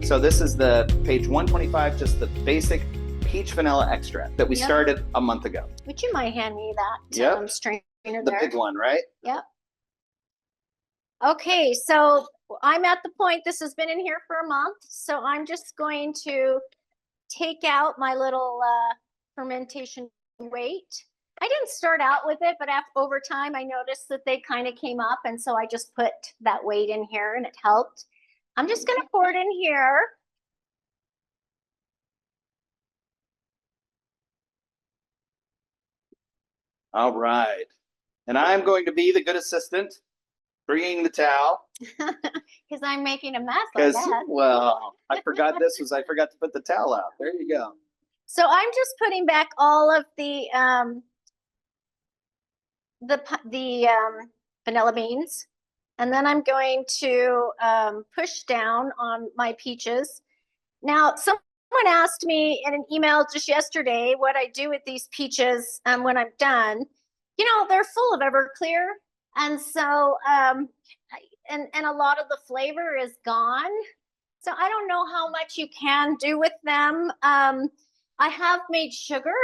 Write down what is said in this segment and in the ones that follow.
So this is the page 125, just the basic peach vanilla extract that we started a month ago. Would you mind hand me that strainer the there? big one, right? Yep. Okay, so I'm at the point, this has been in here for a month, so I'm just going to take out my little fermentation weight. I didn't start out with it, but over time I noticed that they kind of came up, and so I just put that weight in here and it helped. I'm just going to pour it in here. All right. And I'm going to be the good assistant, bringing the towel. Because I'm making a mess like that. Well, I forgot I forgot to put the towel out. There you go. So I'm just putting back all of the vanilla beans, and then I'm going to push down on my peaches. Now, someone asked me in an email just yesterday what I do with these peaches when I'm done. You know, they're full of Everclear, and so and a lot of the flavor is gone. So I don't know how much you can do with them. I have made sugar,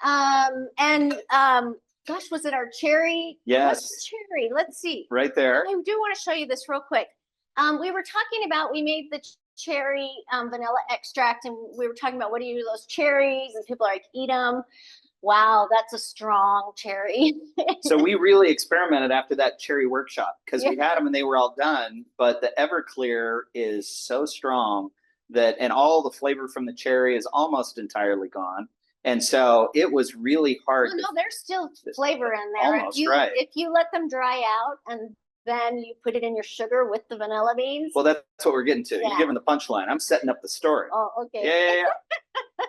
and gosh, was it our cherry? Yes. What's cherry? Let's see. Right there. I do want to show you this real quick. We were talking about, we made the cherry vanilla extract, and we were talking about what do you do with those cherries, and people are like, eat them. Wow, that's a strong cherry. So we really experimented after that cherry workshop, because we had them and they were all done, but the Everclear is so strong that, and all the flavor from the cherry is almost entirely gone. And so it was really hard. Well, no, there's still flavor in there. Almost, right. If you let them dry out and then you put it in your sugar with the vanilla beans. Well, that's what we're getting to. You're giving the punchline. I'm setting up the story. Oh, okay. Yeah.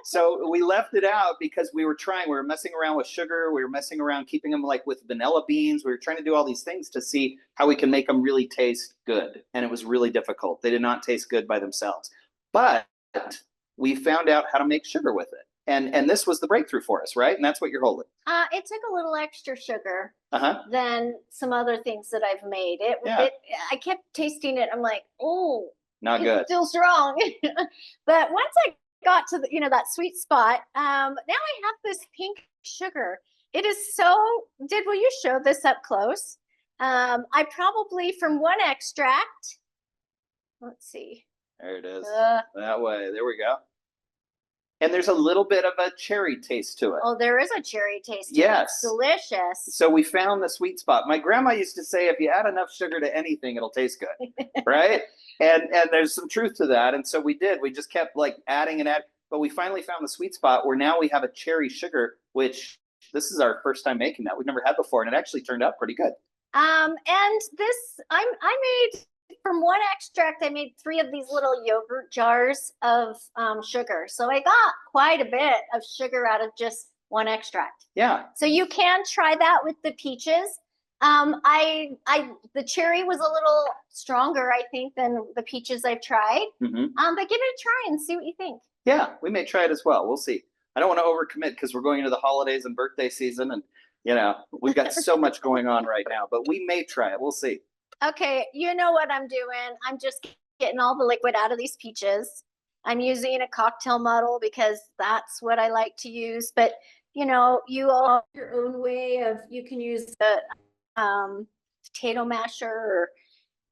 So we left it out because we were messing around with sugar. We were messing around keeping them like with vanilla beans. We were trying to do all these things to see how we can make them really taste good. And it was really difficult. They did not taste good by themselves. But we found out how to make sugar with it. And this was the breakthrough for us, right? And that's what you're holding. It took a little extra sugar than some other things that I've made. I kept tasting it. I'm like, oh, not good. Still strong. But once I got to that sweet spot, now I have this pink sugar. It is so. Will you show this up close? I probably from one extract. Let's see. There it is. That way. There we go. And there's a little bit of a cherry taste to it. Oh, there is a cherry taste to it. Yes. It's delicious. So we found the sweet spot. My grandma used to say, if you add enough sugar to anything, it'll taste good, right? And there's some truth to that. And so we did. We just kept like adding and adding. But we finally found the sweet spot where now we have a cherry sugar, which this is our first time making that. We've never had before. And it actually turned out pretty good. And this, I made... From one extract, I made 3 of these little yogurt jars of sugar. So I got quite a bit of sugar out of just one extract. Yeah. So you can try that with the peaches. The cherry was a little stronger, I think, than the peaches I've tried. But give it a try and see what you think. Yeah, we may try it as well. We'll see. I don't want to overcommit because we're going into the holidays and birthday season, and we've got so much going on right now. But we may try it. We'll see. Okay, you know what I'm doing. I'm just getting all the liquid out of these peaches. I'm using a cocktail muddle because that's what I like to use. But, you all have your own way of, you can use the potato masher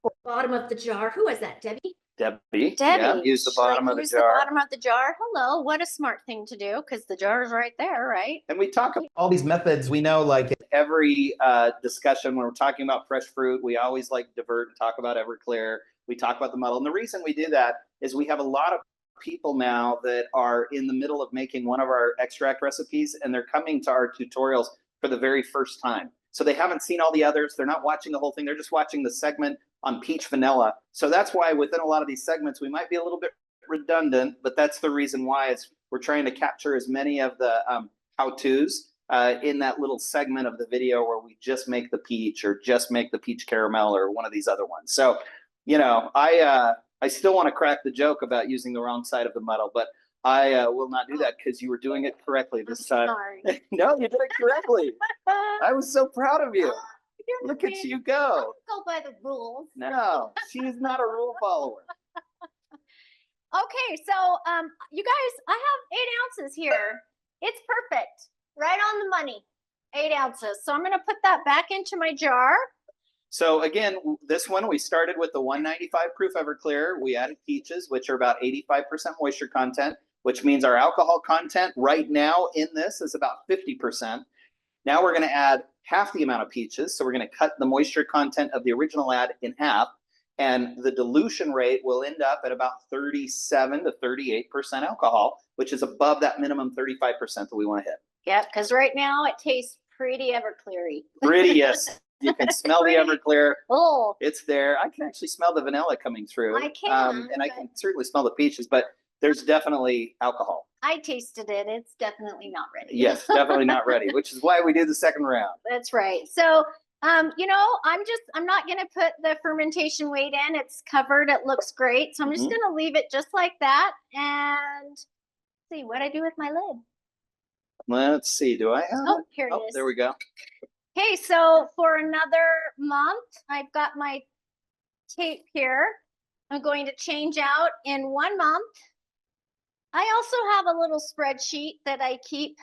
or bottom of the jar. Who is that, Debbie? Debbie. Yeah, use the bottom of the jar. The bottom of the jar. Hello, what a smart thing to do, because the jar is right there, right? And we talk about all these methods. We know, like every discussion when we're talking about fresh fruit, we always like divert and talk about Everclear. We talk about the muddle. And the reason we do that is we have a lot of people now that are in the middle of making one of our extract recipes, and they're coming to our tutorials for the very first time. So they haven't seen all the others. They're not watching the whole thing. They're just watching the segment on peach vanilla. So that's why within a lot of these segments, we might be a little bit redundant, but that's the reason why we're trying to capture as many of the how-tos in that little segment of the video where we just make the peach or just make the peach caramel or one of these other ones. So, I still want to crack the joke about using the wrong side of the muddle, but I will not do that because you were doing it correctly this time. Sorry. No, you did it correctly. I was so proud of you. Look at you go. Go by the rules. No, she's not a rule follower. Okay, so you guys, I have 8 ounces here. It's perfect, right on the money. 8 ounces. So I'm going to put that back into my jar. So again, this one we started with the 195 proof Everclear. We added peaches, which are about 85% moisture content, which means our alcohol content right now in this is about 50%. Now we're going to add half the amount of peaches. So we're going to cut the moisture content of the original ad in half. And the dilution rate will end up at about 37 to 38% alcohol, which is above that minimum 35% that we want to hit. Yep, because right now it tastes pretty Everclear-y. Pretty, yes. You can smell the Everclear. Oh, it's there. I can actually smell the vanilla coming through. I can. And I can certainly smell the peaches, but there's definitely alcohol. I tasted it. It's definitely not ready. Yes, definitely not ready, which is why we do the second round. That's right. So, you know, I'm not going to put the fermentation weight in. It's covered. It looks great. So I'm just going to leave it just like that and see what I do with my lid. Let's see. Do I have it? Here it is. There we go. Okay, so for another month, I've got my tape here. I'm going to change out in 1 month. I also have a little spreadsheet that I keep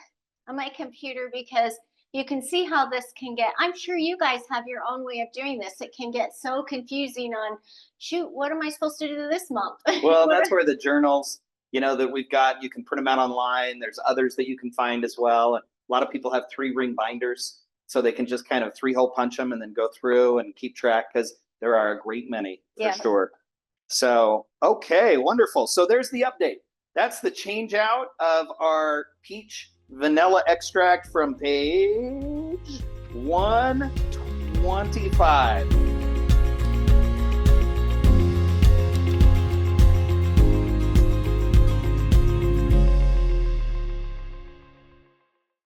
on my computer because you can see how this can get. I'm sure you guys have your own way of doing this. It can get so confusing on, shoot, what am I supposed to do this month? Well, that's where the journals, you know, that we've got, you can print them out online. There's others that you can find as well. And a lot of people have 3-ring binders, so they can just kind of 3-hole punch them and then go through and keep track, because there are a great many for sure. So, okay, wonderful. So there's the update. That's the change out of our peach vanilla extract from page 125.